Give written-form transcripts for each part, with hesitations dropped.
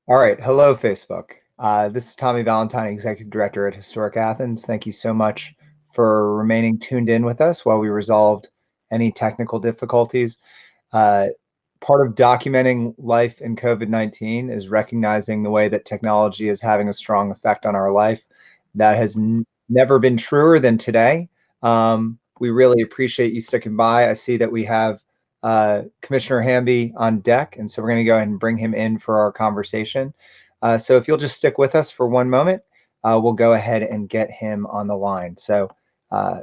All right. Hello, Facebook. This is Tommy Valentine, Executive Director at Historic Athens. Thank you so much for remaining tuned in with us while we resolved any technical difficulties. Uh, Part of documenting life in COVID-19 is recognizing the way that technology is having a strong effect on our life. That has never been truer than today. We really appreciate you sticking by. I see that we have Commissioner Hamby on deck, and so we're going to go ahead and bring him in for our conversation. So if you'll just stick with us for one moment, we'll go ahead and get him on the line. So uh,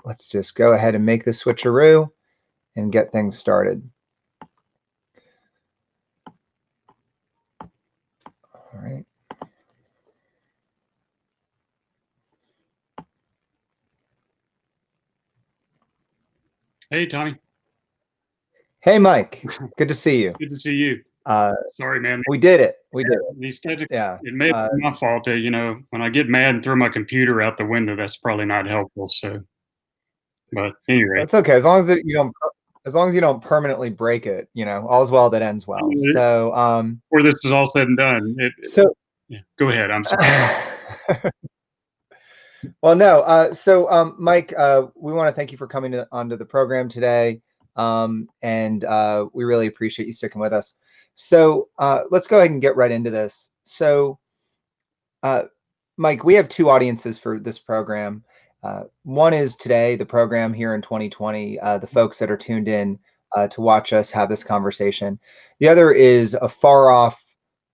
let's just go ahead and make the switcheroo and get things started. All right. Hey, Tommy. Hey, Mike. Good to see you. Good to see you. Uh, Sorry, man. we did it. We did it. These technical, Yeah. it may be my fault. When I get mad and throw my computer out the window, that's probably not helpful. So, but anyway, That's okay. As long as you don't permanently break it, all's well that ends well. So, before this is all said and done, so, yeah, go ahead. I'm sorry. well, no. Mike, we want to thank you for coming onto the program today, and we really appreciate you sticking with us. So, let's go ahead and get right into this. So, Mike, we have two audiences for this program. One is today, the program here in 2020, the folks that are tuned in to watch us have this conversation. The other is a far off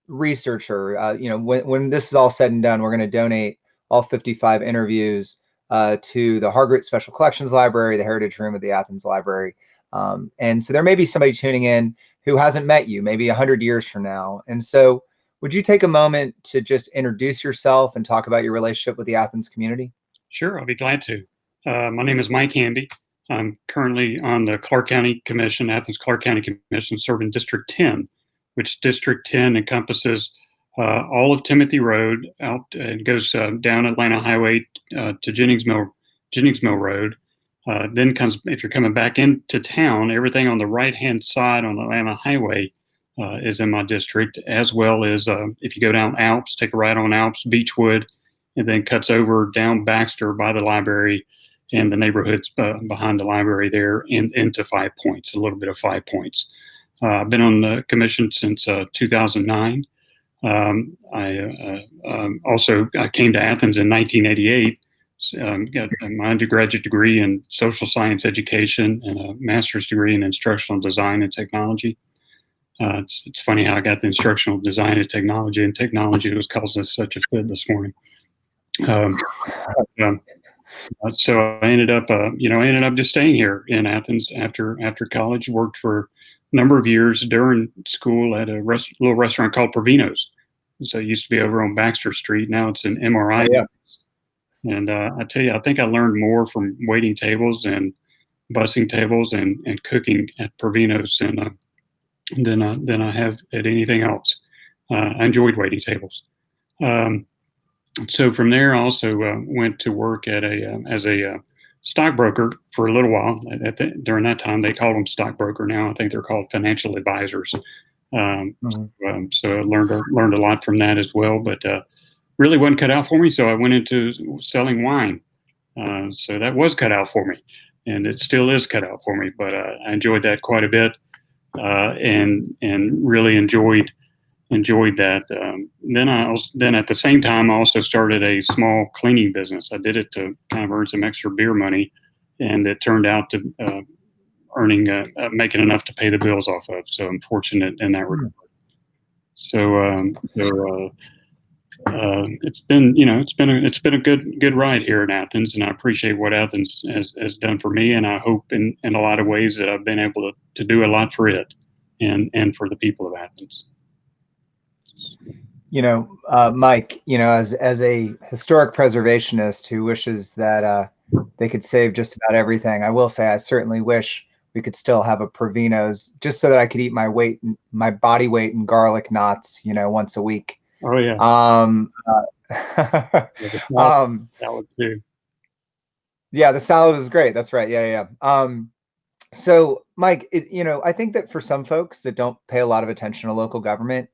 researcher. When this is all said and done, we're going to donate all 55 interviews to the Hargreaves Special Collections Library, the Heritage Room of the Athens Library. And so there may be somebody tuning in who hasn't met you, maybe 100 years from now. And so would you take a moment to just introduce yourself and talk about your relationship with the Athens community? Sure, I'll be glad to. My name is Mike Hamby. I'm currently on the Clark County Commission, Athens Clark County Commission, serving District 10, which District 10 encompasses all of Timothy Road out and goes down Atlanta Highway to Jennings Mill Road. Then comes, if you're coming back into town, everything on the right-hand side on Atlanta Highway is in my district, as well as if you go down Alps, take a right on Alps, Beechwood, and then cuts over down Baxter by the library and the neighborhoods behind the library there and into Five Points, a little bit of Five Points. I've been on the commission since 2009. I came to Athens in 1988. Got my undergraduate degree in social science education and a master's degree in instructional design and technology. It's funny how I got the instructional design and technology was causing us such a fit this morning. Um, um, so I ended up just staying here in Athens after college. Worked for a number of years during school at a little restaurant called Provino's. So it used to be over on Baxter Street. Now it's an MRI. Oh, yeah. And I tell you, I think I learned more from waiting tables and bussing tables and cooking at Provino's than I have at anything else. I enjoyed waiting tables. Um, so from there, I also went to work at as a stockbroker for a little while. During that time, they called them stockbroker. Now I think they're called financial advisors. So I learned a lot from that as well. But really wasn't cut out for me, so I went into selling wine. So that was cut out for me, and it still is cut out for me. But I enjoyed that quite a bit, and really enjoyed that. Then at the same time, I also started a small cleaning business. I did it to kind of earn some extra beer money, and it turned out to making enough to pay the bills off of. So I'm fortunate in that regard. It's been a good ride here in Athens, and I appreciate what Athens has done for me, and I hope in a lot of ways that I've been able to do a lot for it and for the people of Athens. Mike, as a historic preservationist who wishes that they could save just about everything, I will say I certainly wish we could still have a Provino's just so that I could eat my body weight in garlic knots, once a week. Oh yeah. Salad too. Yeah, the salad is great. That's right. Yeah. So Mike, I think that for some folks that don't pay a lot of attention to local government,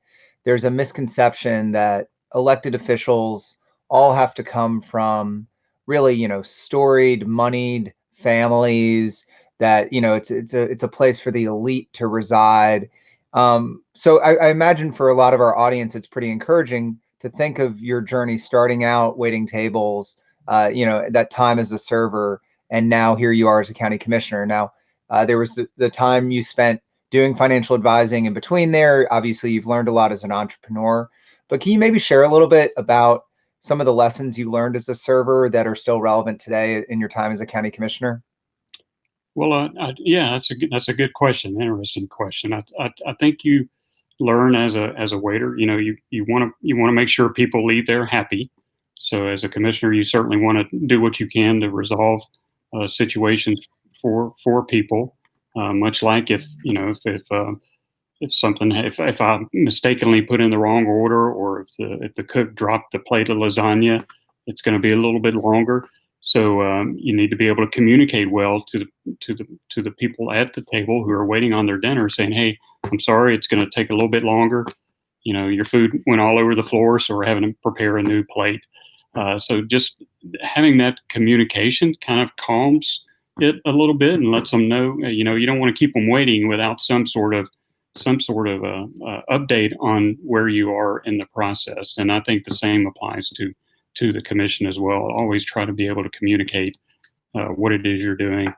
there's a misconception that elected officials all have to come from really, storied, moneyed families, that, it's a place for the elite to reside. So I imagine for a lot of our audience, it's pretty encouraging to think of your journey starting out waiting tables, that time as a server, and now here you are as a county commissioner. Now, there was the time you spent doing financial advising in between there. Obviously, you've learned a lot as an entrepreneur, but can you maybe share a little bit about some of the lessons you learned as a server that are still relevant today in your time as a county commissioner? Well, yeah, that's a good question. Interesting question. I think you learn as a waiter. You know, you want to make sure people leave there happy. So as a commissioner, you certainly want to do what you can to resolve situations for people. Much like if you know if something if I mistakenly put in the wrong order, or if the cook dropped the plate of lasagna, it's going to be a little bit longer. So you need to be able to communicate well to the people at the table who are waiting on their dinner, saying, "Hey, I'm sorry, it's going to take a little bit longer. You know, your food went all over the floor, so we're having to prepare a new plate." So just having that communication kind of calms it a little bit and lets them know. You know, you don't want to keep them waiting without some sort of update on where you are in the process. And I think the same applies to the commission as well. Always try to be able to communicate what it is you're doing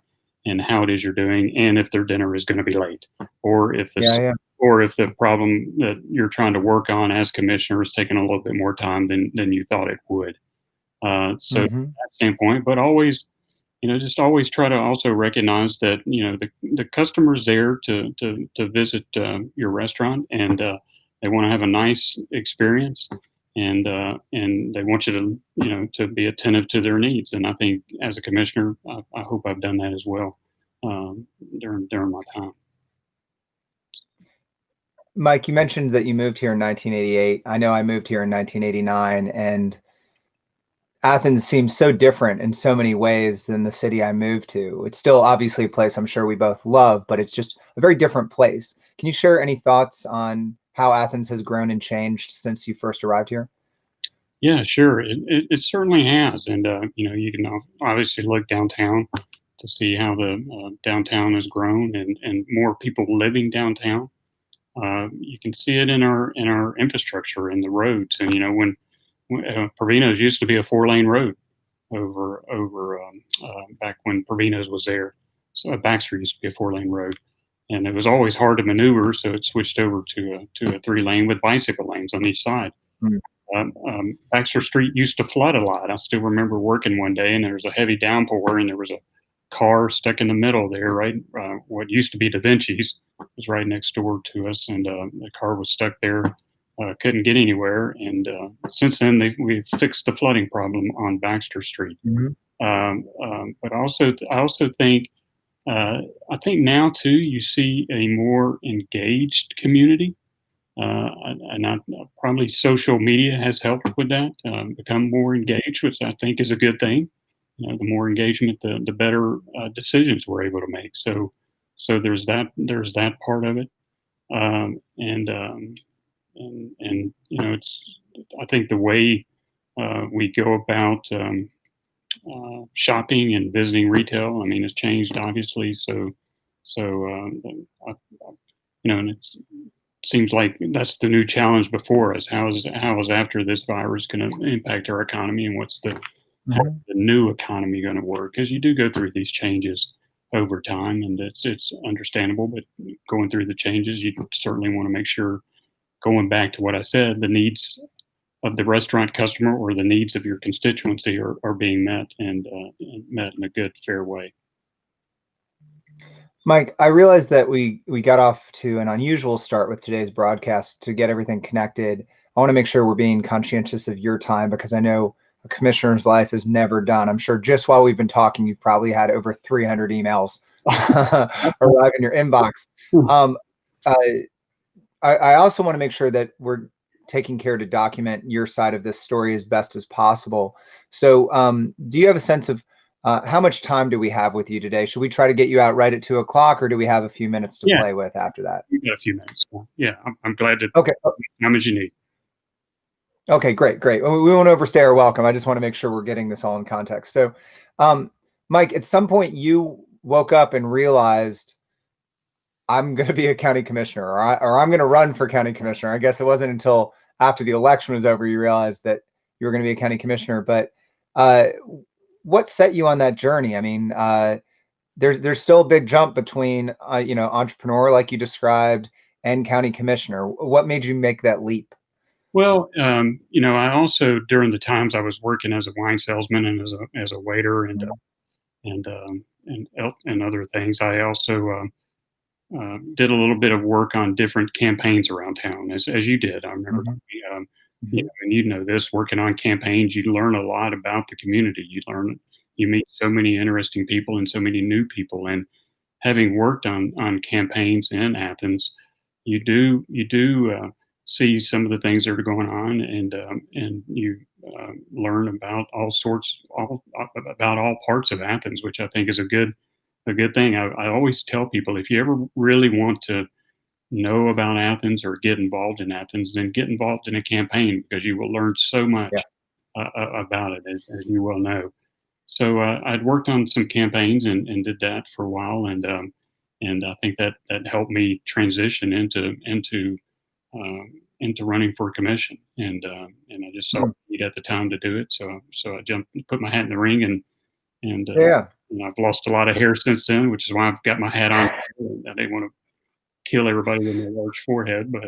and how it is you're doing, and if their dinner is going to be late, or if Yeah, this yeah. or if the problem that you're trying to work on as commissioner is taking a little bit more time than you thought it would. So Hmm. that standpoint, but always, you know, just always try to also recognize that, you know, the customer's there to visit your restaurant, and they want to have a nice experience, and they want you to, you know, to be attentive to their needs. And I think as a commissioner, I hope I've done that as well during my time. Mike, you mentioned that you moved here in 1988. I know I moved here in 1989, and Athens seems so different in so many ways than the city I moved to. It's still obviously a place I'm sure we both love, but it's just a very different place. Can you share any thoughts on how Athens has grown and changed since you first arrived here? Yeah, sure. It certainly has. And, you know, you can obviously look downtown to see how the downtown has grown, and more people living downtown. You can see it in our infrastructure and the roads. And, you know, when Provino's used to be a 4-lane road over back when Provino's was there. So Baxter used to be a 4-lane road. And it was always hard to maneuver, so it switched over to a 3-lane with bicycle lanes on each side. Mm. Baxter Street used to flood a lot. I still remember working one day, and there was a heavy downpour, and there was a car stuck in the middle there, right? What used to be Da Vinci's was right next door to us, and the car was stuck there, couldn't get anywhere. And since then, we've fixed the flooding problem on Baxter Street. Mhm. But I also think I think now too you see a more engaged community, probably social media has helped with that, become more engaged, which I think is a good thing. You know, the more engagement, the better decisions we're able to make. So there's that part of it, and you know, it's I think the way we go about shopping and visiting retail, I mean, has changed obviously. I, you know, and it seems like that's the new challenge before us. How is after this virus going to impact our economy, and what's how Mhm. the new economy going to work? Because you do go through these changes over time, and it's understandable. But going through the changes, you certainly want to make sure, going back to what I said, the needs of the restaurant customer or the needs of your constituency are being met, and met in a good, fair way. Mike, I realize that we got off to an unusual start with today's broadcast to get everything connected. I want to make sure we're being conscientious of your time because I know a commissioner's life is never done. I'm sure just while we've been talking, you've probably had over 300 emails arrive in your inbox. Um, uh, I also want to make sure that we're taking care to document your side of this story as best as possible. So, do you have a sense of How much time do we have with you today? Should we try to get you out right at 2 o'clock, or do we have a few minutes to Yeah, play with after that? we've got a few minutes. Yeah, I'm glad to Okay. how much you need. Okay, great, great. We won't overstay our welcome. I just want to make sure we're getting this all in context. So, um, Mike, at some point you woke up and realized I'm going to be a county commissioner, or I'm going to run for county commissioner. I guess it wasn't until after the election was over you realized that you were going to be a county commissioner. But uh, what set you on that journey? I mean, there's still a big jump between entrepreneur like you described and county commissioner. What made you make that leap? Well, I also during the times I was working as a wine salesman and as a waiter and other things, I also did a little bit of work on different campaigns around town, as you did. I remember, Mhm, mhm. and you know this, working on campaigns, you learn a lot about the community. You meet so many interesting people and so many new people. And having worked on campaigns in Athens, you do see some of the things that are going on, and you learn about about all parts of Athens, which I think is a good thing. I always tell people if you ever really want to know about Athens or get involved in Athens, then get involved in a campaign because you will learn so Yeah. much about it, as you well know. So I'd worked on some campaigns and did that for a while, and I think that helped me transition into running for a commission, and I just saw a Mm. need at the time to do it. So I jumped, put my hat in the ring, and Yeah. I've lost a lot of hair since then, which is why I've got my hat on. I didn't want to kill everybody with my large forehead, but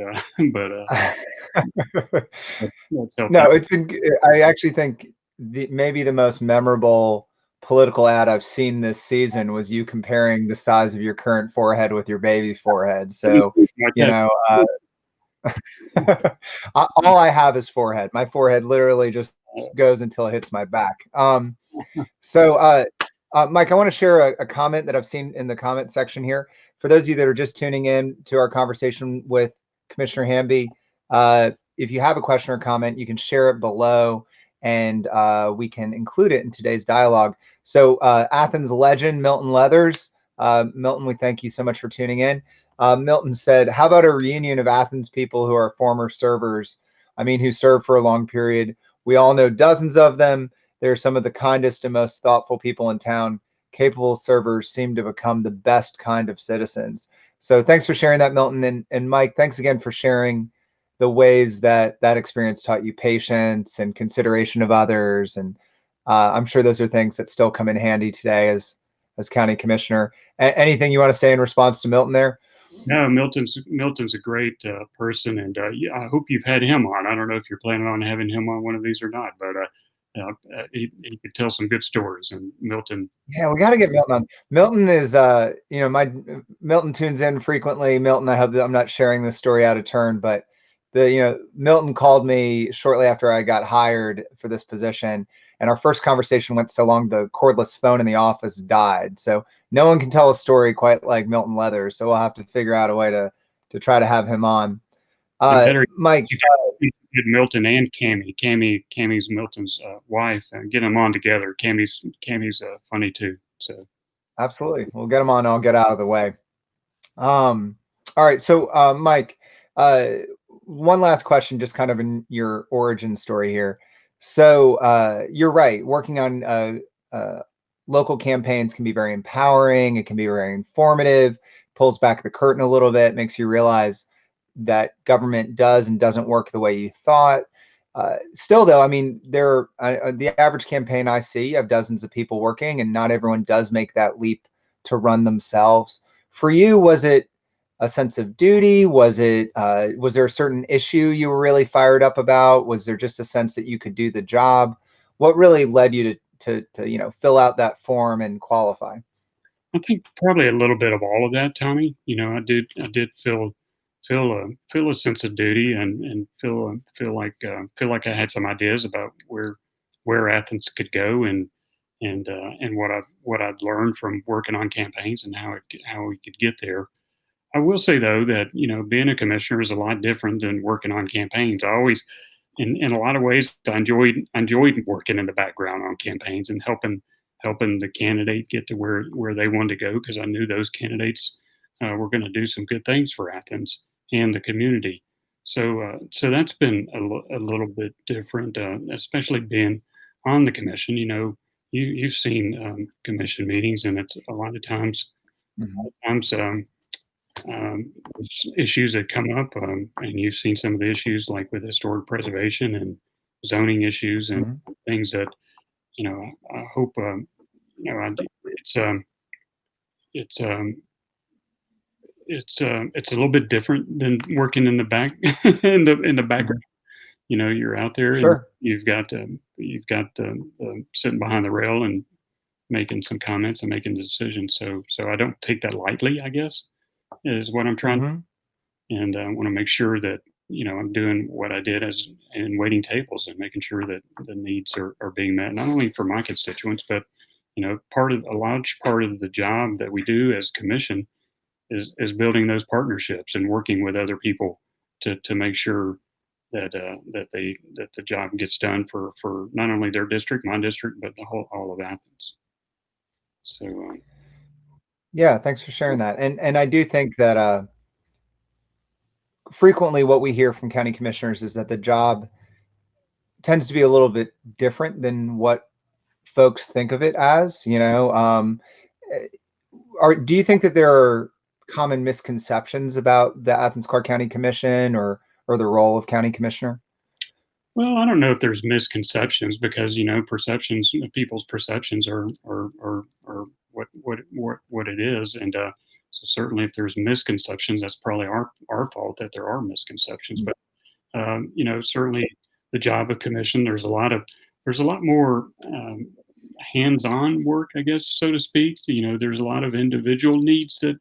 that's helped out. No, it's been I actually think maybe the most memorable political ad I've seen this season was you comparing the size of your current forehead with your baby's forehead. So, Like you that. know, all I have is forehead. My forehead literally just goes until it hits my back. Mike, I want to share a comment that I've seen in the comment section here. For those of you that are just tuning in to our conversation with Commissioner Hamby, if you have a question or comment, you can share it below and we can include it in today's dialogue. So, Athens legend Milton Leathers. Milton, we thank you so much for tuning in. Milton said, how about a reunion of Athens people who are former servers? I mean, who served for a long period. We all know dozens of them. They're some of the kindest and most thoughtful people in town. Capable servers seem to become the best kind of citizens. So thanks for sharing that, Milton. And Mike, thanks again for sharing the ways that that experience taught you patience and consideration of others. And I'm sure those are things that still come in handy today as county commissioner. Anything you want to say in response to Milton there? No, Milton's a great person, and yeah, I hope you've had him on. I don't know if you're planning on having him on one of these or not, but he could tell some good stories. And Milton, Yeah, we got to get Milton on. Milton is, my Milton tunes in frequently. Milton, I hope that I'm not sharing this story out of turn, but Milton called me shortly after I got hired for this position, and our first conversation went so long the cordless phone in the office died. So no one can tell a story quite like Milton Leathers. So we'll have to figure out a way to try to have him on. and better Mike, you get Milton and Cammy. Cammy's Milton's wife, and get them on together. Cammy's funny too. So absolutely, we'll get him on. I'll get out of the way. All right. So, Mike, uh, one last question, just kind of in your origin story here. So, you're right. Working on local campaigns can be very empowering. It can be very informative, pulls back the curtain a little bit, makes you realize that government does and doesn't work the way you thought. Still, though, I mean, the average campaign I see, you have dozens of people working, and not everyone does make that leap to run themselves. For you, was it a sense of duty? Was there a certain issue you were really fired up about? Was there just a sense that you could do the job? What really led you to fill out that form and qualify? I think probably a little bit of all of that, Tommy. I did feel a sense of duty and feel like I had some ideas about where Athens could go and what I'd learned from working on campaigns and how we could get there. I will say though that being a commissioner is a lot different than working on campaigns. I always, in a lot of ways, I enjoyed working in the background on campaigns and helping the candidate get to where they wanted to go because I knew those candidates were going to do some good things for Athens and the community. So that's been a little bit different, especially being on the commission. You've seen commission meetings, and it's a lot of times, Mhm. times issues that come up, and you've seen some of the issues like with historic preservation and zoning issues and Mhm. things that I hope it's it's um, it's a little bit different than working in the back in the background. Mhm. You're out there and Sure. you've got sitting behind the rail and making some comments and making decisions. So I don't take that lightly, I guess, is what I'm trying, Mhm. and I want to make sure that I'm doing what I did as in waiting tables and making sure that the needs are being met, not only for my constituents, but part of a large part of the job that we do as commission is building those partnerships and working with other people to make sure that the job gets done for not only their district, my district, but the whole all of Athens. So Yeah, thanks for sharing that. And I do think that frequently what we hear from county commissioners is that the job tends to be a little bit different than what folks think of it as. Eh, do you think that there are common misconceptions about the Athens Clarke County Commission or the role of county commissioner? well, I don't know if there's misconceptions because perceptions, people's perceptions are what it is, and so certainly if there's misconceptions, that's probably our fault that there are misconceptions. But certainly the job of commission, there's a lot more hands-on work, I guess, so to speak. There's a lot of individual needs that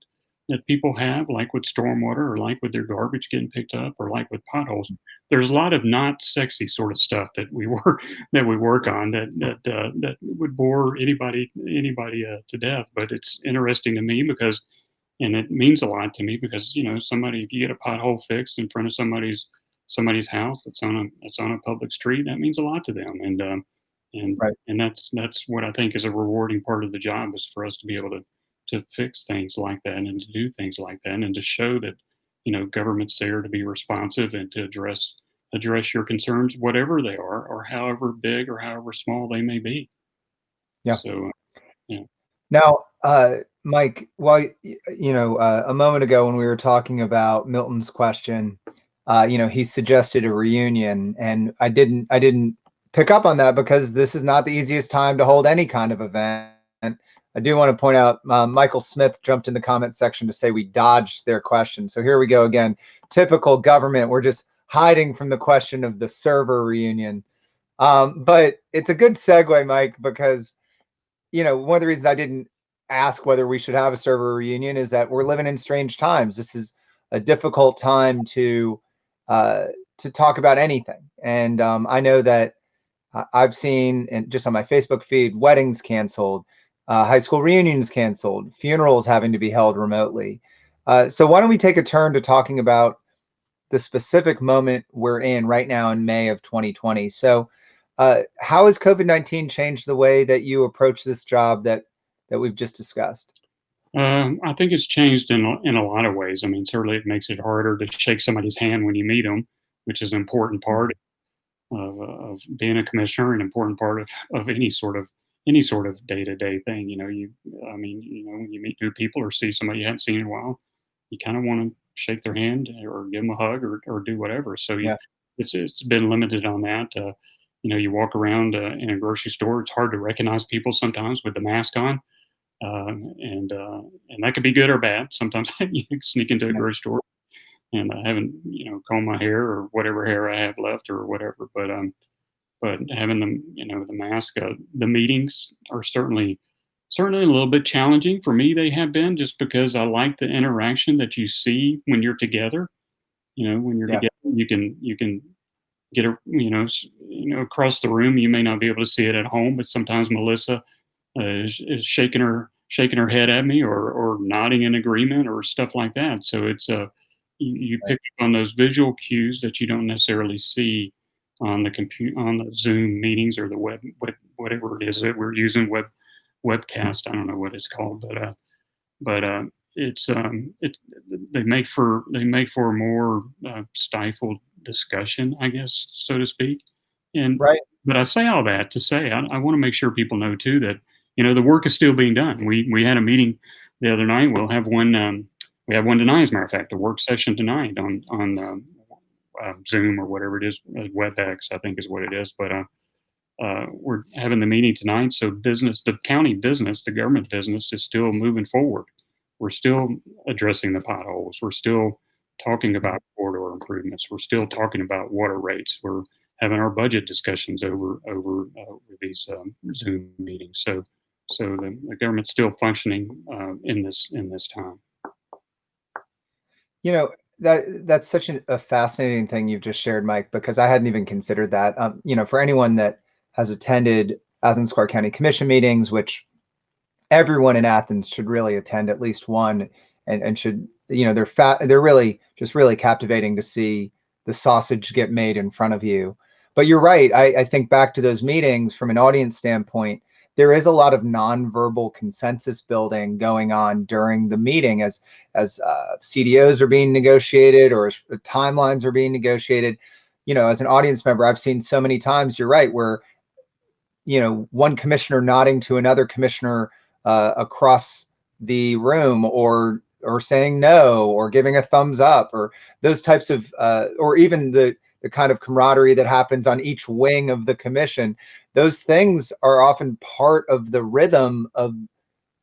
people have, like with stormwater, or like with their garbage getting picked up, or like with potholes. There's a lot of not sexy sort of stuff that we work that we work on that would bore anybody to death. But it's interesting to me because and it means a lot to me because somebody, if you get a pothole fixed in front of somebody's house that's on a public street, that means a lot to them, and Right. and that's what I think is a rewarding part of the job, is for us to be able to fix things like that and to do things like that and to show that government's there to be responsive and to address your concerns, whatever they are, or however big or however small they may be. Yeah. So yeah. Now, Mike, while a moment ago when we were talking about Milton's question, he suggested a reunion, and I didn't pick up on that because this is not the easiest time to hold any kind of event. I do want to point out Michael Smith jumped in the comment section to say we dodged their question. So here we go again. Typical government. We're just hiding from the question of the server reunion. But it's a good segue, Mike, because one of the reasons I didn't ask whether we should have a server reunion is that we're living in strange times. This is a difficult time uh, to talk about anything, and I know that I've seen, and just on my Facebook feed, weddings canceled, high school reunions canceled, funerals having to be held remotely. So why don't we take a turn to talking about the specific moment we're in right now in May of 2020. So, how has COVID-19 changed the way that you approach this job that we've just discussed? I think it's changed in a lot of ways. I mean, certainly it makes it harder to shake somebody's hand when you meet them, which is an important part Mhm. of being a commissioner, an important part of any sort of day to day thing. I mean, when you meet new people or see somebody you haven't seen in a while, you kind of want to shake their hand or give them a hug or do whatever. Yeah, It's been limited on that. You walk around in a grocery store; it's hard to recognize people sometimes with the mask on, and that could be good or bad. Sometimes you can sneak into a yeah, grocery store and I haven't combed my hair or whatever hair I have left or whatever. But having the mask, the meetings are certainly a little bit challenging for me. They have been just because I like the interaction that you see when you're together. When you're yeah, together, you can get across the room. You may not be able to see it at home, but sometimes Melissa is shaking her head at me or nodding in agreement or stuff like that. So you right, pick up on those visual cues that you don't necessarily see on the Zoom meetings or the whatever it is that we're using, webcast. I don't know what it's called, but it's it they make for a more stifled discussion, I guess, so to speak. And Right. but I say all that to say I want to make sure people know too that the work is still being done. We had a meeting the other night. We'll have one. We have one tonight, as a matter of fact, a work session tonight on Zoom or whatever it is, WebEx, I think is what it is. But we're having the meeting tonight, so the county business, the government business is still moving forward. We're still addressing the potholes. We're still talking about corridor improvements. We're still talking about water rates. We're having our budget discussions over these Zoom meetings. So the government's still functioning in this time. You know, that's such a fascinating thing you've just shared, Mike, because I hadn't even considered that. For anyone that has attended Athens Clarke County Commission meetings, which everyone in Athens should really attend at least one, and should, they're really just really captivating to see the sausage get made in front of you. But you're right. I think back to those meetings from an audience standpoint, there is a lot of nonverbal consensus building going on during the meeting as CDOs are being negotiated or as timelines are being negotiated. As an audience member, I've seen so many times, you're right, where one commissioner nodding to another commissioner across the room, or saying no, or giving a thumbs up, or those types of or even the kind of camaraderie that happens on each wing of the commission. Those things are often part of the rhythm of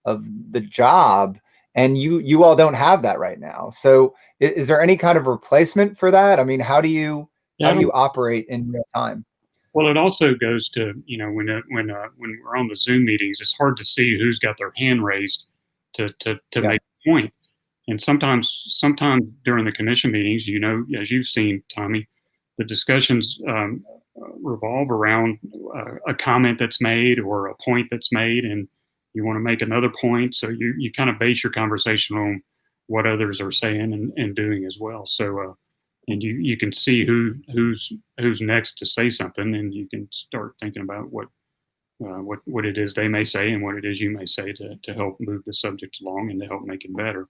the job, and you all don't have that right now. So is there any kind of replacement for that? I mean, how do you Yeah, I don't. operate in real time? Well, it also goes to when we're on the Zoom meetings, it's hard to see who's got their hand raised to Yeah. make a point. And sometimes during the commission meetings, as you've seen, Tommy, the discussions revolve around a comment that's made or a point that's made, and you want to make another point. So you kind of base your conversation on what others are saying and doing as well. So and you can see who's next to say something, and you can start thinking about what it is they may say and what it is you may say to help move the subject along and to help make it better.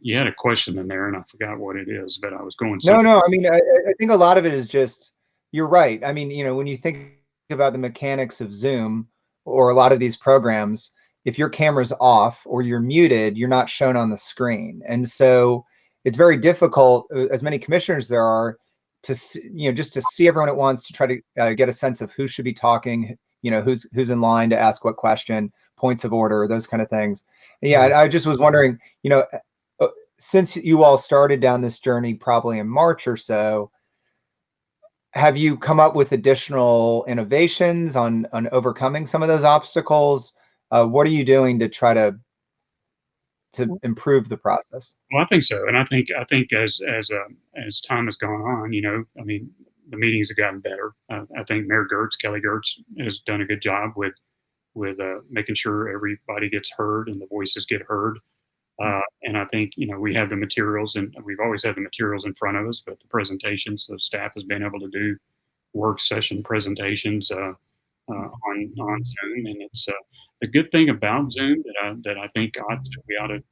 You had a question in there, and I forgot what it is, but I was going No, somewhere. no. I mean, I think a lot of it is just, you're right. I mean, when you think about the mechanics of Zoom or a lot of these programs, if your camera's off or you're muted, you're not shown on the screen. And so it's very difficult, as many commissioners there are, to just to see everyone at once, to try to get a sense of who should be talking, who's in line to ask what question, points of order, those kind of things. Yeah, Right. I just was wondering, uh, since you all started down this journey probably in March or so, have you come up with additional innovations on overcoming some of those obstacles? What are you doing to try to improve the process? Well, I think so, and I think as time has gone on, I mean, the meetings have gotten better. I think Mayor Kelly Gertz, has done a good job with making sure everybody gets heard and the voices get heard. And I think we have the materials, and we've always had the materials in front of us, but the presentations, the staff has been able to do work session presentations on Zoom, and it's the good thing about Zoom that I think we ought to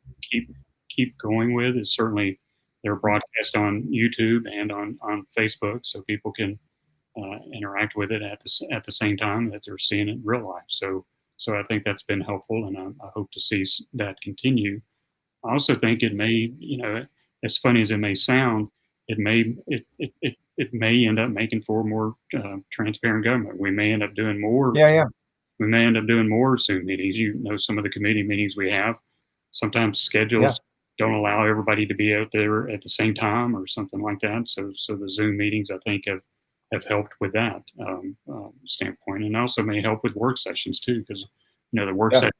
keep going with is certainly they're broadcast on YouTube and on Facebook, so people can interact with it at the same time that they're seeing it in real life. So I think that's been helpful, and I hope to see that continue. I also think it may, as funny as it may sound, it may end up making for more transparent government. Yeah, yeah, We may end up doing more Zoom meetings. Some of the committee meetings we have. Sometimes yeah, schedules don't allow everybody to be out there at the same time or something like that. So the Zoom meetings, I think, have helped with that standpoint, and also may help with work sessions too, because the work yeah. sessions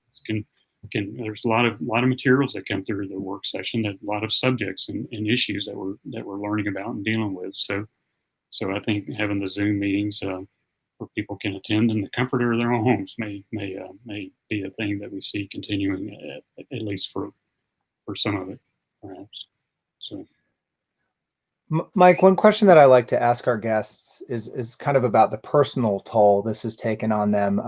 there's a lot of materials that come through the work session, that a lot of subjects and issues that we're learning about and dealing with. So I think having the Zoom meetings where people can attend in the comfort of their own homes may be a thing that we see continuing at least for some of it, perhaps. So Mike, one question that I like to ask our guests is kind of about the personal toll this has taken on them.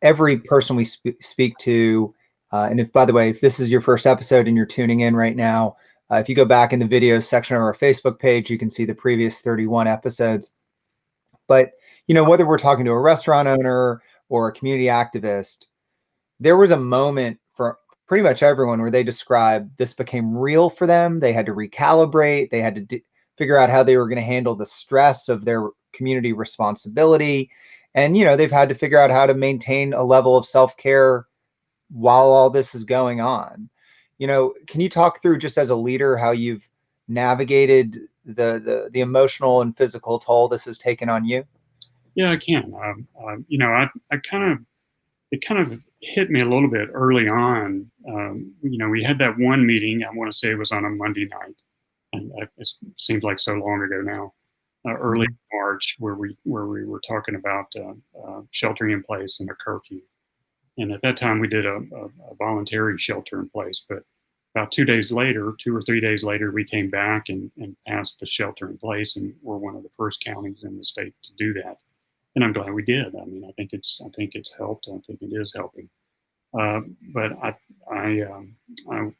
every person we speak to, and if, by the way, if this is your first episode and you're tuning in right now, if you go back in the videos section of our Facebook page, you can see the previous 31 episodes. But, whether we're talking to a restaurant owner or a community activist, there was a moment for pretty much everyone where they described this became real for them. They had to recalibrate. They had to figure out how they were going to handle the stress of their community responsibility. And, they've had to figure out how to maintain a level of self-care while all this is going on. Can you talk through, just as a leader, how you've navigated the emotional and physical toll this has taken on you? Yeah, I can. I kind of it kind of hit me a little bit early on. We had that one meeting. I want to say it was on a Monday night, and it seems like so long ago now. Early Mhm. March, where we were talking about sheltering in place and a curfew. And at that time, we did a voluntary shelter in place. But about 2 days later, 2 or 3 days later, we came back and passed the shelter in place, and we're one of the first counties in the state to do that. And I'm glad we did. I mean, I think it's helped. I think it is helping. But I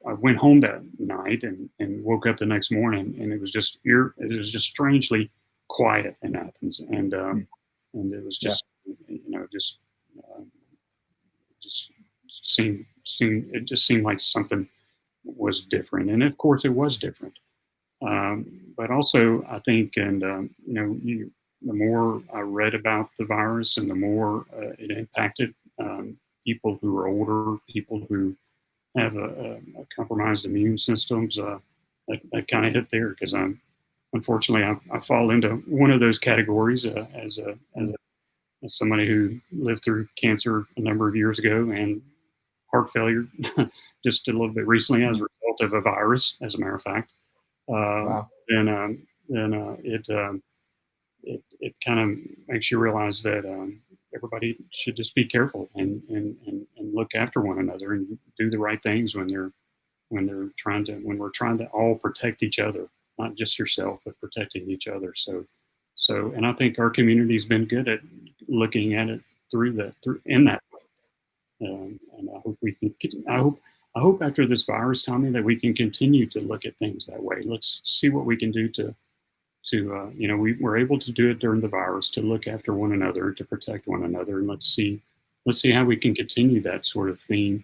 went home that night and woke up the next morning, and it was just strangely quiet in Athens, Mm. and it was Yeah. uh, just seemed like something was different, and of course it was different. But also, I think, and the more I read about the virus, and the more it impacted people who are older, people who have a compromised immune systems, that kind of hit there because unfortunately, I fall into one of those categories Mm. as somebody who lived through cancer a number of years ago and heart failure just a little bit recently as Mm. a result of a virus, as a matter of fact. Uh, Wow. then it kind of makes you realize that everybody should just be careful and look after one another and do the right things when we're trying to all protect each other, not just yourself, but protecting each other. And I think our community's been good at looking at it through in that way. And I hope we can. I hope after this virus, Tommy, that we can continue to look at things that way. Let's see what we can do we were able to do it during the virus to look after one another, to protect one another, and let's see how we can continue that sort of theme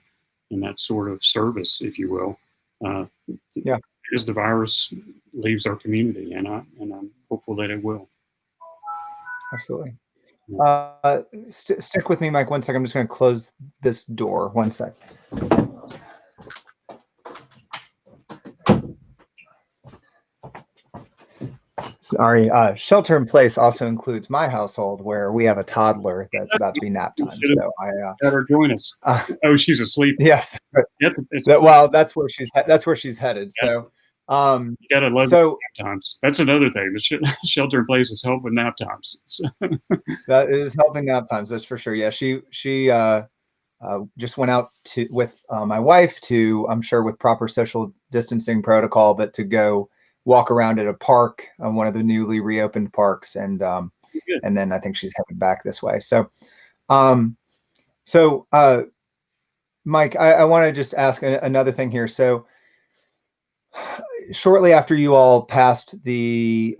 and that sort of service, if you will, uh, Yeah, as the virus leaves our community, and I'm hopeful that it will. absolutely. Yeah. Stick with me, Mike. One second. I'm just going to close this door. One sec. Sorry. Shelter in place also includes my household, where we have a toddler that's about to be nap You time. should have So had her join us. uh, Oh, she's asleep. yes, Yep, it's that's where she's headed. yeah, So, um, you gotta love so nap times. That's another thing. The shelter in place has helped with nap times. that is helping nap times. That's for sure. Yeah, she just went out to with my wife to, I'm sure with proper social distancing protocol, but to go walk around at a park, one of the newly reopened parks, Good. and then I think she's headed back this way. Um, so Mike, I want to just ask another thing here. So shortly after you all passed the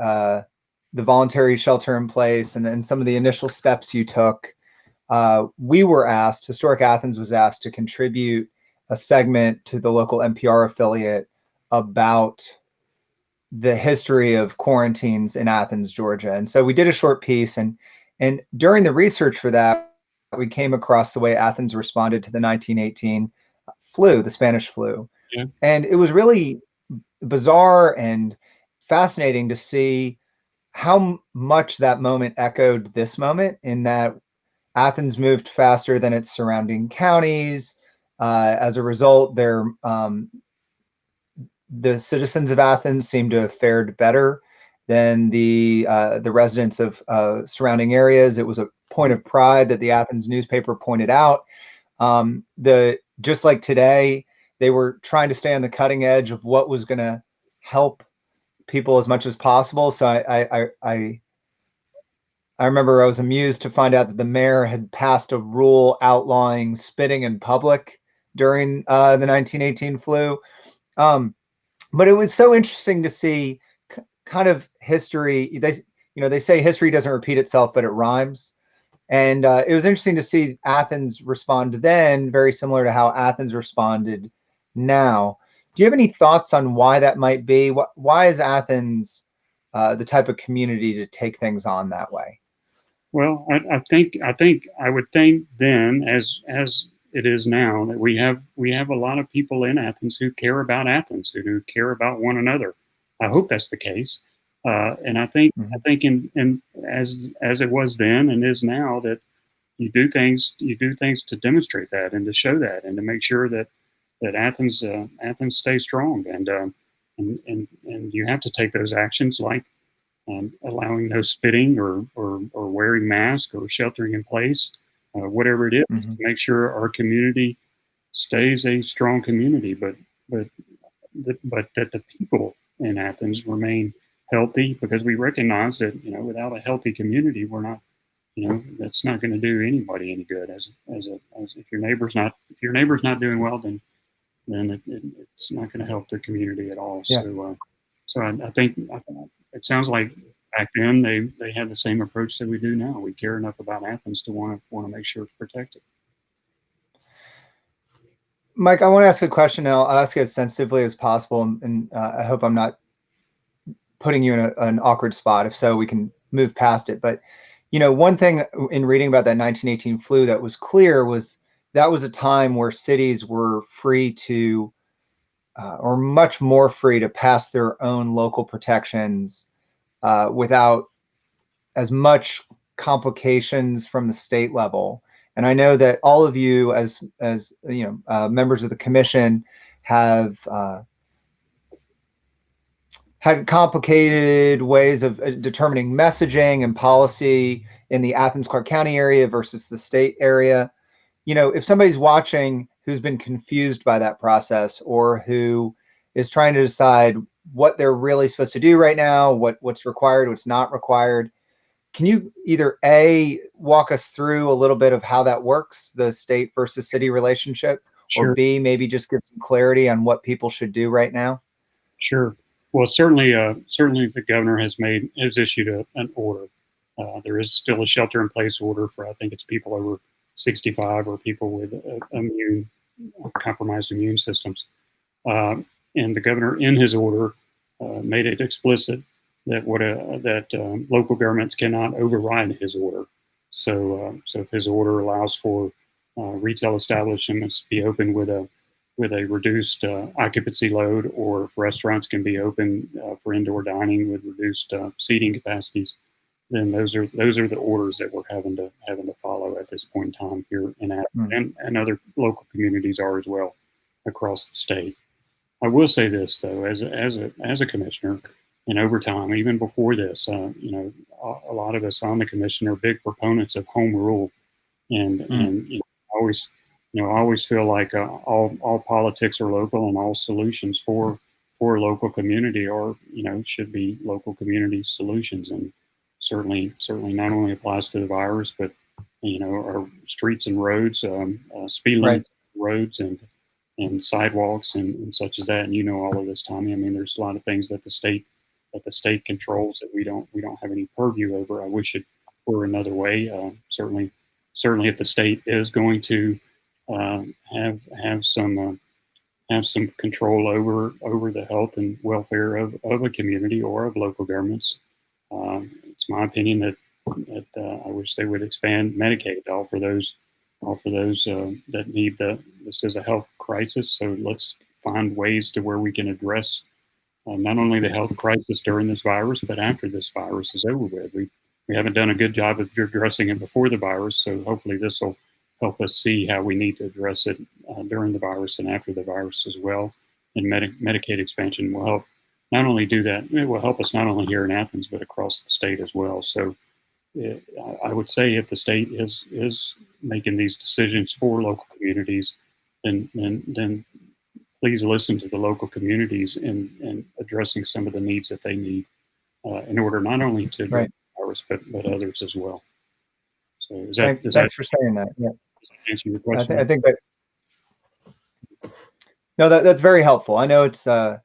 voluntary shelter in place, and then some of the initial steps you took, we were asked, Historic Athens was asked to contribute a segment to the local NPR affiliate about the history of quarantines in Athens, Georgia. And so we did a short piece, and during the research for that, we came across the way Athens responded to the 1918 flu, the Spanish flu. Yeah. And it was really bizarre and fascinating to see how much that moment echoed this moment, in that Athens moved faster than its surrounding counties. As a result, the citizens of Athens seem to have fared better than the residents of surrounding areas. It was a point of pride that the Athens newspaper pointed out. The Just like today, they were trying to stay on the cutting edge of what was going to help people as much as possible. So I remember I was amused to find out that the mayor had passed a rule outlawing spitting in public during the 1918 flu. Um, but it was so interesting to see kind of history. They say history doesn't repeat itself, but it rhymes. And it was interesting to see Athens respond then, very similar to how Athens responded now. Do you have any thoughts on why that might be? Why is Athens the type of community to take things on that way? Well, I think I would think then, as it is now, that we have a lot of people in Athens who care about Athens, who care about one another. I hope that's the case, and I Mhm. think in as it was then and is now, that you do things to demonstrate that and to show that and to make sure that Athens stays strong, and you have to take those actions, like allowing no spitting, or wearing masks, or sheltering in place, whatever it is, Mhm. to make sure our community stays a strong community, but but that the people in Athens remain healthy, because we recognize that, without a healthy community, we're not, that's not going to do anybody any good. As if your neighbor's not doing well, then it's not going to help the community at all. Yeah. So I think it sounds like back then they had the same approach that we do now. We care enough about Athens to want to make sure it's protected. Mike, I want to ask a question, and I'll ask it as sensitively as possible, and I hope I'm not putting you in an awkward spot. If so, we can move past it. But one thing in reading about that 1918 flu that was clear was that was a time where cities were free to, or much more free to pass their own local protections without as much complications from the state level. And I know that all of you, as members of the commission, have had complicated ways of determining messaging and policy in the Athens Clarke County area versus the state area. If somebody's watching who's been confused by that process, or who is trying to decide what they're really supposed to do right now, what's required, what's not required, can you either A, walk us through a little bit of how that works, the state versus city relationship, or Sure, B, maybe just give some clarity on what people should do right now? sure. Well, certainly the governor has issued an order. There is still a shelter in place order for, I think it's people over 65, or people with compromised immune systems. And the governor, in his order, made it explicit that local governments cannot override his order. So if his order allows for retail establishments to be open with a reduced occupancy load, or if restaurants can be open for indoor dining with reduced seating capacities, then those are the orders that we're having to follow at this point in time here in Athens, Hmm. and other local communities are as well across the state. I will say this, though, as a commissioner, and over time, even before this, a lot of us on the commission are big proponents of home rule, Hmm. and always, I always feel like all politics are local, and all solutions for a local community should be local community solutions, and certainly not only applies to the virus, but our streets and roads, speed Right. limits roads, and sidewalks, and such as that. And all of this, Tommy. I mean, there's a lot of things that the state controls that we don't have any purview over. I wish it were another way. Certainly, if the state is going to have some control over the health and welfare of a community or of local governments, it's my opinion that I wish they would expand Medicaid to offer those that need the. This is a health crisis, so let's find ways to where we can address not only the health crisis during this virus, but after this virus is over with. We haven't done a good job of addressing it before the virus, so hopefully this will help us see how we need to address it during the virus and after the virus as well. And Medicaid expansion will help not only do that, it will help us not only here in Athens, but across the state as well. So I would say if the state is making these decisions for local communities, then please listen to the local communities and addressing some of the needs that they need in order not only to address Right. the course, but others as well. So does that Thanks for saying that. Yeah, answer your I question? think that no, that's very helpful. I know it's I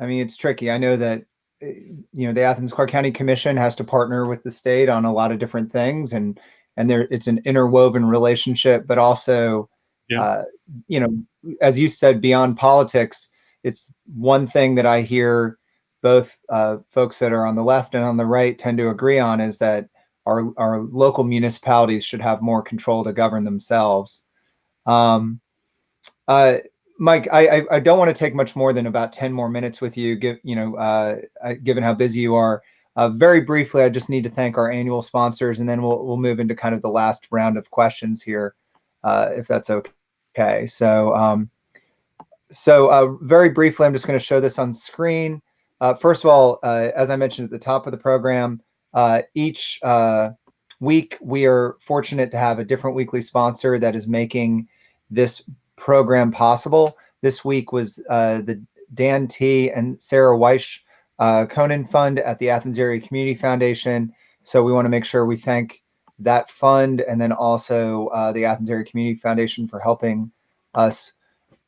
mean, it's tricky. I know that the Athens Clarke County Commission has to partner with the state on a lot of different things, and there it's an interwoven relationship. But also, Yeah. uh, you know, as you said, beyond politics, it's one thing that I hear both folks that are on the left and on the right tend to agree on is that our local municipalities should have more control to govern themselves. Um, uh, Mike, I don't want to take much more than about 10 more minutes with you, given how busy you are. Very briefly, I just need to thank our annual sponsors, and then we'll move into kind of the last round of questions here, if that's okay. Very briefly, I'm just going to show this on screen. First of all, as I mentioned at the top of the program, each week we are fortunate to have a different weekly sponsor that is making this program possible. This week was the Dan T. and Sarah Weish Conan Fund at the Athens Area Community Foundation. So we want to make sure we thank that fund and then also the Athens Area Community Foundation for helping us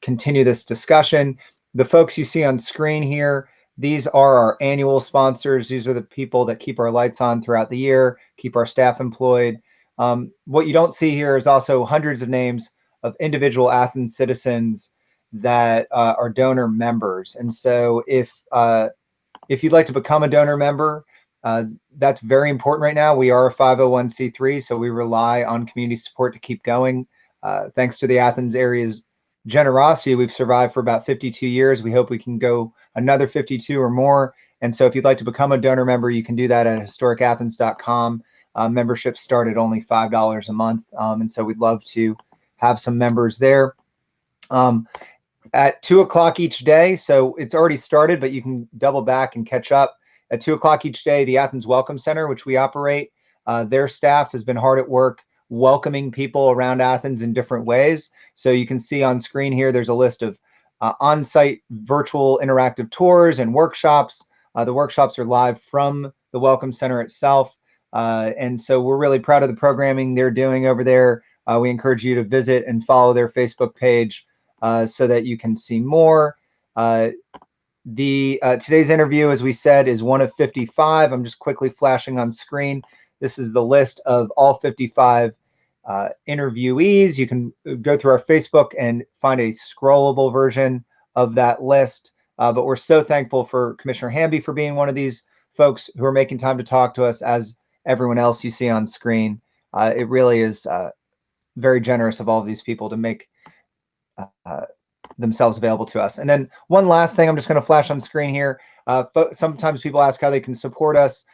continue this discussion. The folks you see on screen here, these are our annual sponsors. These are the people that keep our lights on throughout the year, keep our staff employed. What you don't see here is also hundreds of names of individual Athens citizens that are donor members. And so if you'd like to become a donor member, that's very important right now. We are a 501c3, so we rely on community support to keep going. Thanks to the Athens area's generosity, we've survived for about 52 years. We hope we can go another 52 or more. And so if you'd like to become a donor member, you can do that at historicathens.com. Memberships start at only $5 a month. And so we'd love to have some members there. At 2 o'clock each day, so it's already started, but you can double back and catch up. At 2 o'clock each day, the Athens Welcome Center, which we operate, their staff has been hard at work welcoming people around Athens in different ways. So you can see on screen here, there's a list of on-site virtual interactive tours and workshops. The workshops are live from the Welcome Center itself. And so we're really proud of the programming they're doing over there. We encourage you to visit and follow their Facebook page so that you can see more. Today's interview, as we said, is one of 55. I'm just quickly flashing on screen. This is the list of all 55 interviewees. You can go through our Facebook and find a scrollable version of that list. But we're so thankful for Commissioner Hamby for being one of these folks who are making time to talk to us, as everyone else you see on screen. It really is very generous of all of these people to make themselves available to us. And then one last thing, I'm just going to flash on screen here. Sometimes people ask how they can support us.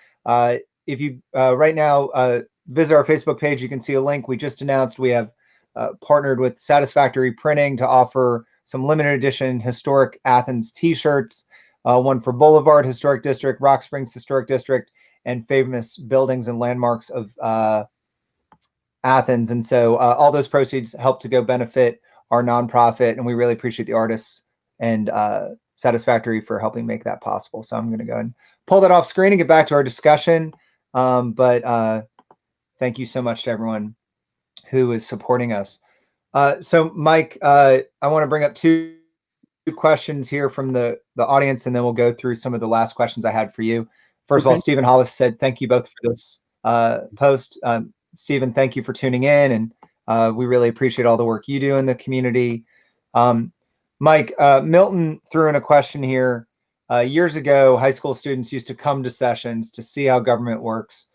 If you right now visit our Facebook page, you can see a link. We just announced we have partnered with Satisfactory Printing to offer some limited edition historic Athens t-shirts, one for Boulevard Historic District, Rock Springs Historic District, and famous buildings and landmarks of Athens. And so all those proceeds help to go benefit our nonprofit, and we really appreciate the artists and Satisfactory for helping make that possible. So I'm going to go and pull that off screen and get back to our discussion. But thank you so much to everyone who is supporting us. So Mike, I want to bring up two questions here from the audience, and then we'll go through some of the last questions I had for you. First of all, Okay. Stephen Hollis said, thank you both for this post. Stephen, thank you for tuning in, and we really appreciate all the work you do in the community. Mike, Milton threw in a question here. Years ago, high school students used to come to sessions to see how government works.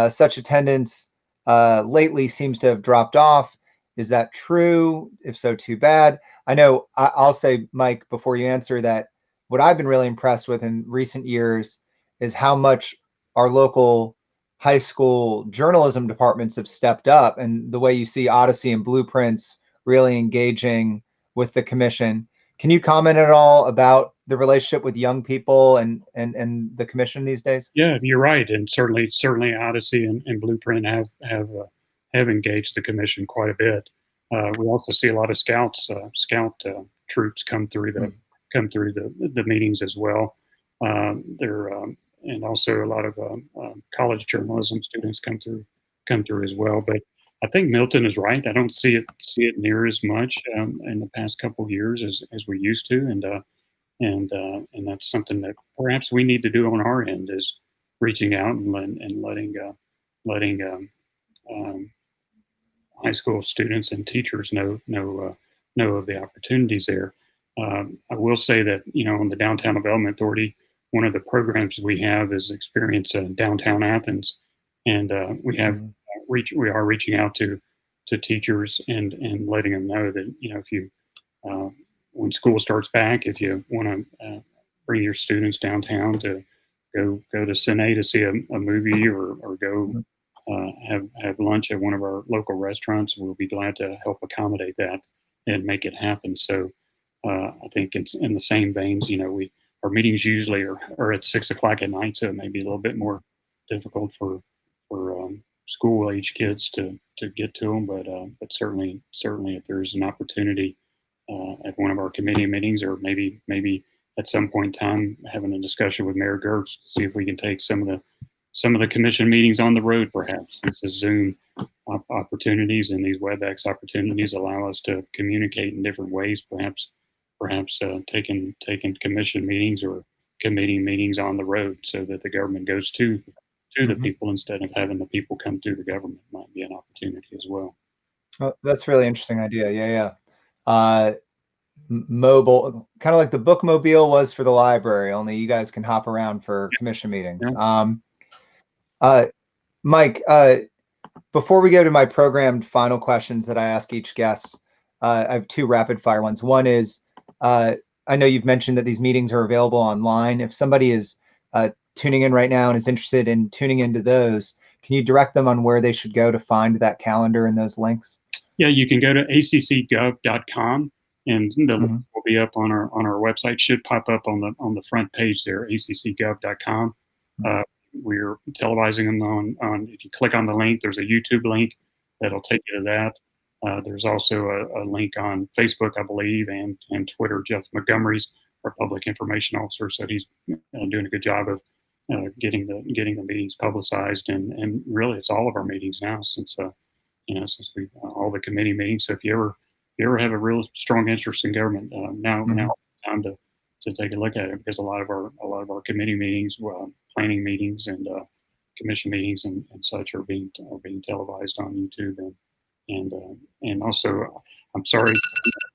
Such attendance lately seems to have dropped off. Is that true? If so, too bad. I know I'll say, Mike, before you answer that, what I've been really impressed with in recent years is how much our local high school journalism departments have stepped up, and the way you see Odyssey and Blueprints really engaging with the commission. Can you comment at all about the relationship with young people and the commission these days? Yeah, you're right, and certainly Odyssey and Blueprint have engaged the commission quite a bit. We also see a lot of scout troops come through the meetings as well. They're and also a lot of college journalism students come through as well. But I think Milton is right. I don't see it near as much in the past couple of years as we used to, and that's something that perhaps we need to do on our end is reaching out and letting um, high school students and teachers know of the opportunities there. I will say that on the Downtown Development Authority, one of the programs we have is Experience Downtown Athens, and Mhm. we are reaching out to teachers and letting them know that if you uh, when school starts back, if you want to bring your students downtown to go to Cine to see a movie or go Mhm. have lunch at one of our local restaurants, we'll be glad to help accommodate that and make it happen. So I think it's in the same veins. We our meetings usually are at 6 o'clock at night, so it may be a little bit more difficult for school age kids to get to them. But certainly if there's an opportunity at one of our committee meetings, or maybe at some point in time having a discussion with Mayor Gertz to see if we can take some of the commission meetings on the road, perhaps. Since the Zoom opportunities and these WebEx opportunities allow us to communicate in different ways, perhaps taking commission meetings or committee meetings on the road so that the government goes to the Mhm. people instead of having the people come to the government might be an opportunity as well. Oh, that's a really interesting idea. Yeah, yeah. Uh, Mobile, kind of like the bookmobile was for the library, only you guys can hop around for commission Yeah. meetings. Uh, Mike, before we go to my programmed final questions that I ask each guest, I have two rapid fire ones. One is, uh, I know you've mentioned that these meetings are available online. If somebody is tuning in right now and is interested in tuning into those, can you direct them on where they should go to find that calendar and those links? Yeah, you can go to accgov.com, and the link Mhm. will be up on our website. Should pop up on the front page there, accgov.com. Uh, we're televising them on. If you click on the link, there's a YouTube link that'll take you to that. There's also a link on Facebook, I believe, and Twitter. Jeff Montgomery's our public information officer, so he's doing a good job of getting the meetings publicized, and really it's all of our meetings now since we all the committee meetings. So if you ever have a real strong interest in government, now Mhm. time to take a look at it because a lot of our committee meetings, planning meetings, and commission meetings and such are being televised on YouTube and also I'm sorry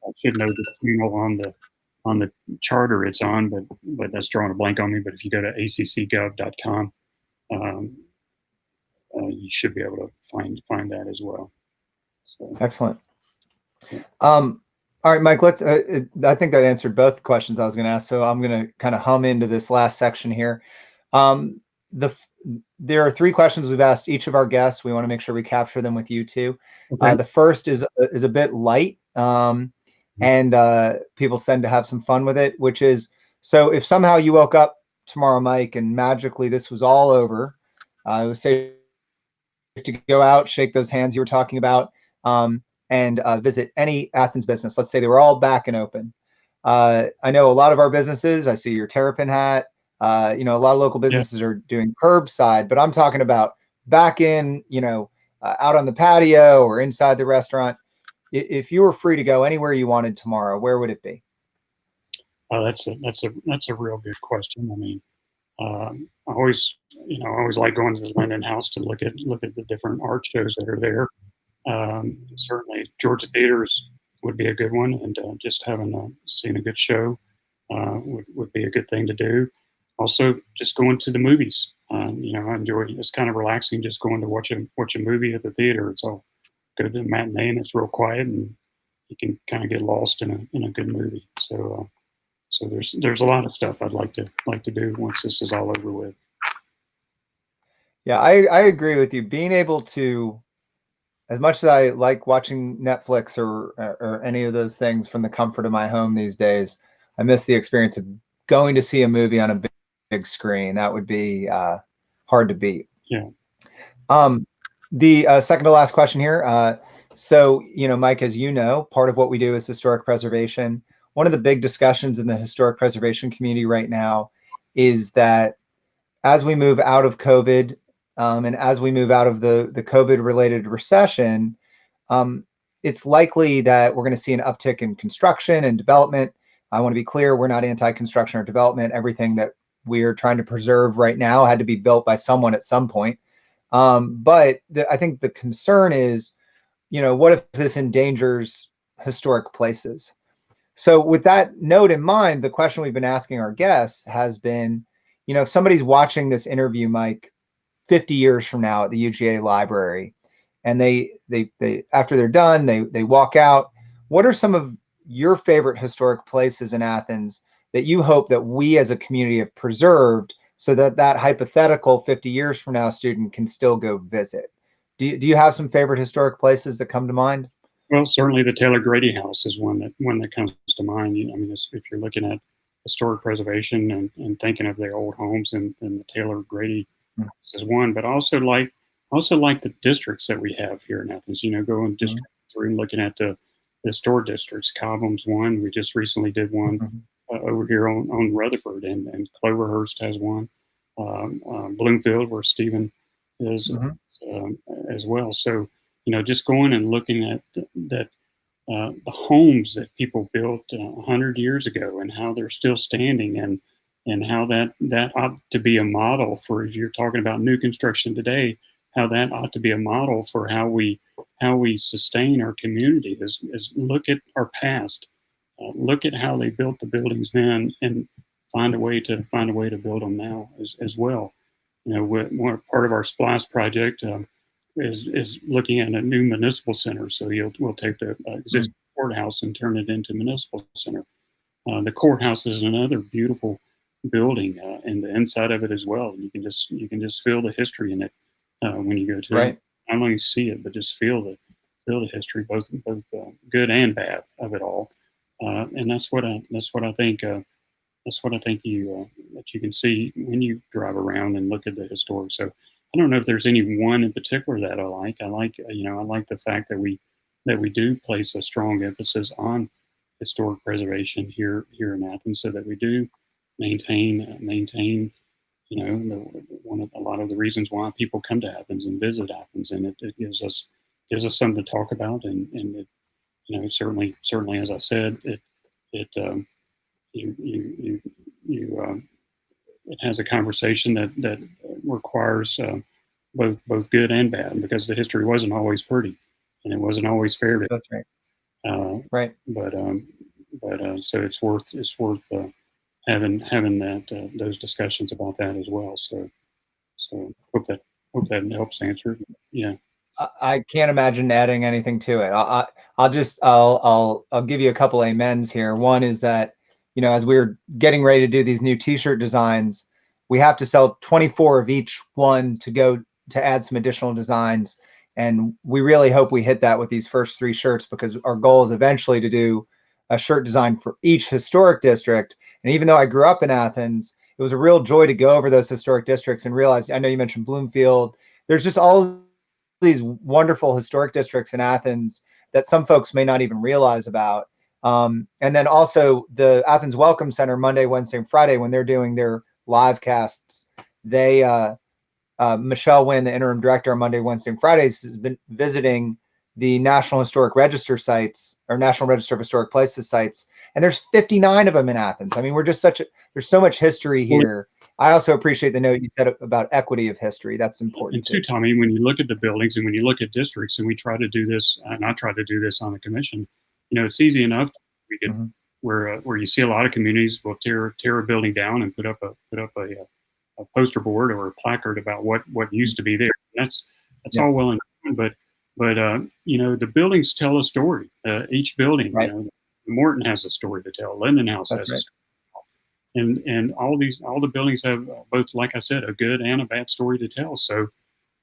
I should know the channel on the charter it's on, but that's drawing a blank on me. But if you go to accgov.com, um, you should be able to find that as well. So. Excellent. Yeah. All right, Mike, I think that answered both questions I was going to ask. So I'm going to kind of hum into this last section here. Um, the there are three questions we've asked each of our guests. We want to make sure we capture them with you too. Okay. The first is a bit light, and people tend to have some fun with it. Which is, so if somehow you woke up tomorrow, Mike, and magically this was all over, it was safe to go out, shake those hands you were talking about, and visit any Athens business. Let's say they were all back and open. I know a lot of our businesses. I see your Terrapin hat. A lot of local Yeah. businesses are doing curbside, but I'm talking about back in, out on the patio or inside the restaurant. If you were free to go anywhere you wanted tomorrow, where would it be? That's a real good question. I mean, I always I always like going to the Linden House to look at the different art shows that are there. Certainly, Georgia Theaters would be a good one, and just having seeing a good show would be a good thing to do. Also, just going to the movies. I enjoy it. It's kind of relaxing just going to watch a movie at the theater. It's all go to the matinee and it's real quiet and you can kind of get lost in a good movie. So there's a lot of stuff I'd like to do once this is all over with. Yeah, I agree with you. Being able to, as much as I like watching Netflix or any of those things from the comfort of my home these days, I miss the experience of going to see a movie on a big screen. That would be hard to beat. Yeah. Um, the second to last question here. So, Mike, as you know, part of what we do is historic preservation. One of the big discussions in the historic preservation community right now is that as we move out of COVID, and as we move out of the COVID related recession, um, it's likely that we're going to see an uptick in construction and development. I want to be clear, we're not anti-construction or development. Everything that we are trying to preserve right now had to be built by someone at some point. But I think the concern is, what if this endangers historic places? So with that note in mind, the question we've been asking our guests has been, if somebody's watching this interview, Mike, 50 years from now at the UGA library, and they after they're done, they walk out, what are some of your favorite historic places in Athens that you hope that we as a community have preserved so that that hypothetical 50 years from now student can still go visit? Do you have some favorite historic places that come to mind? Well, certainly the Taylor Grady House is one that comes to mind. I mean, if you're looking at historic preservation and thinking of their old homes, and the Taylor Grady Mm-hmm. House is one, but also like the districts that we have here in Athens. Going district through and looking at the historic districts. Cobham's one. We just recently did one Mm-hmm. over here on Rutherford, and Cloverhurst has one. Bloomfield, where Stephen is, Mm-hmm. um, as well. So just going and looking at that, the homes that people built 100 years ago, and how they're still standing, and how that ought to be a model for, if you're talking about new construction today, how that ought to be a model for how we sustain our community, is look at our past, look at how they built the buildings then, and find a way to build them now as well. One part of our Splice project is looking at a new municipal center. So we'll take the Mm-hmm. existing courthouse and turn it into municipal center. The courthouse is another beautiful building, and the inside of it as well. You can just feel the history in it when you go to it. Right. Not only see it, but just feel the history, both good and bad of it all. And that's what I think that you can see when you drive around and look at the historic. So I don't know if there's any one in particular that I like. I like the fact that we do place a strong emphasis on historic preservation here in Athens, so that we do maintain. A lot of the reasons why people come to Athens and visit Athens, and it gives us something to talk about, and certainly, as I said, it you you you you it has a conversation that requires both good and bad, because the history wasn't always pretty, and it wasn't always fair to. That's right. Uh, Right. but so it's worth having those discussions about that as well. So hope that helps answer. Yeah. I can't imagine adding anything to it. I'll give you a couple amens here. One is that, as we're getting ready to do these new T-shirt designs, we have to sell 24 of each one to go to add some additional designs, and we really hope we hit that with these first 3 shirts, because our goal is eventually to do a shirt design for each historic district. And even though I grew up in Athens, it was a real joy to go over those historic districts and realize. I know you mentioned Bloomfield. There's just all these wonderful historic districts in Athens that some folks may not even realize about. And then also the Athens Welcome Center, Monday, Wednesday, and Friday, when they're doing their live casts, they Michelle Wynn, the interim director on Monday, Wednesday, and Fridays, has been visiting the National Historic Register sites, or National Register of Historic Places sites, and there's 59 of them in Athens. I mean, there's so much history Well, here. I also appreciate the note you said about equity of history. That's important and two, too. Tommy, when you look at the buildings and when you look at districts, and we try to do this, and I try to do this on the commission, it's easy enough. We could Mm-hmm. where you see a lot of communities will tear a building down and put up a poster board or a placard about what used to be there. That's Yeah. all well and good, but the buildings tell a story. Each building, Right. Morton has a story to tell. Linden House That's has a right. story. And all the buildings have both, like I said, a good and a bad story to tell. So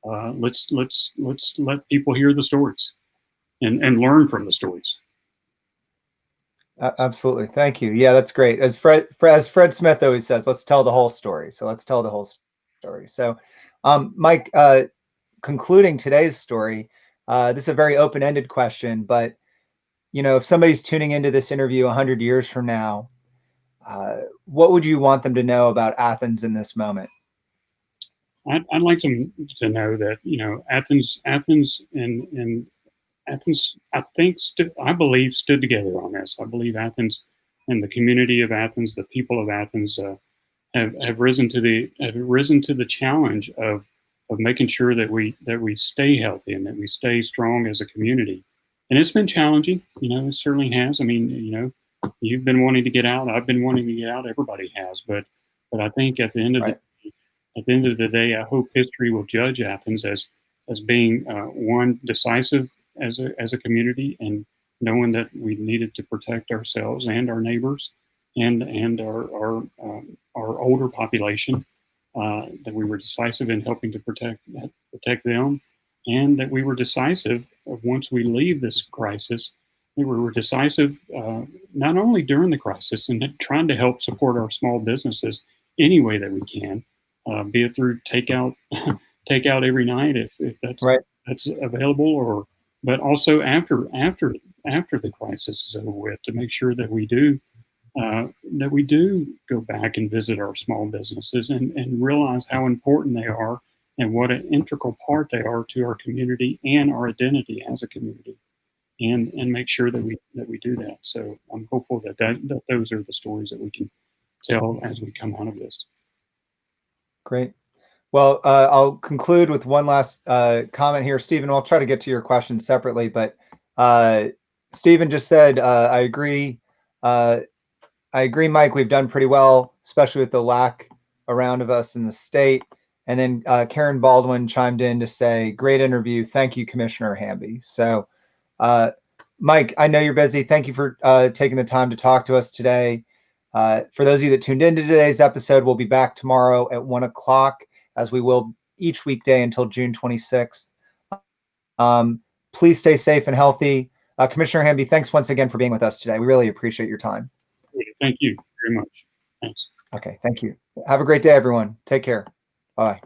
let's let people hear the stories and learn from the stories. Absolutely. Thank you. Yeah, that's great. As Fred Smith always says, let's tell the whole story. So let's tell the whole story. So, Mike, concluding today's story, this is a very open-ended question, but if somebody's tuning into this interview 100 years from now, what would you want them to know about Athens in this moment? I'd like them to know that, Athens and Athens, I believe, stood together on this. I believe Athens and the community of Athens, the people of Athens, have risen to the challenge of making sure that we stay healthy and that we stay strong as a community. And it's been challenging, it certainly has. I mean, you've been wanting to get out, I've been wanting to get out, everybody has. But I think Right. at the end of the day, I hope history will judge Athens as being one decisive as a community, and knowing that we needed to protect ourselves and our neighbors and our older population, that we were decisive in helping to protect them, and that we were decisive once we leave this crisis. We were decisive not only during the crisis and trying to help support our small businesses any way that we can, be it through takeout, takeout every night if Right. that's available, or but also after the crisis is over with, to make sure that we do go back and visit our small businesses and realize how important they are and what an integral part they are to our community and our identity as a community, and make sure that we do that. So I'm hopeful that those are the stories that we can tell as we come out of this. Great. Well, I'll conclude with one last comment here, Stephen. I'll try to get to your questions separately, but uh, Stephen just said, I agree. I agree, Mike. We've done pretty well, especially with the lack around of us in the state. And then Karen Baldwin chimed in to say, great interview. Thank you, Commissioner Hamby. So, uh, Mike, I know you're busy. Thank you for taking the time to talk to us today. For those of you that tuned into today's episode, we'll be back tomorrow at 1 o'clock, as we will each weekday until June 26th. Please stay safe and healthy. Commissioner Hamby, thanks once again for being with us today. We really appreciate your time. Thank you very much. Thanks. Okay, thank you. Have a great day, everyone. Take care. Bye.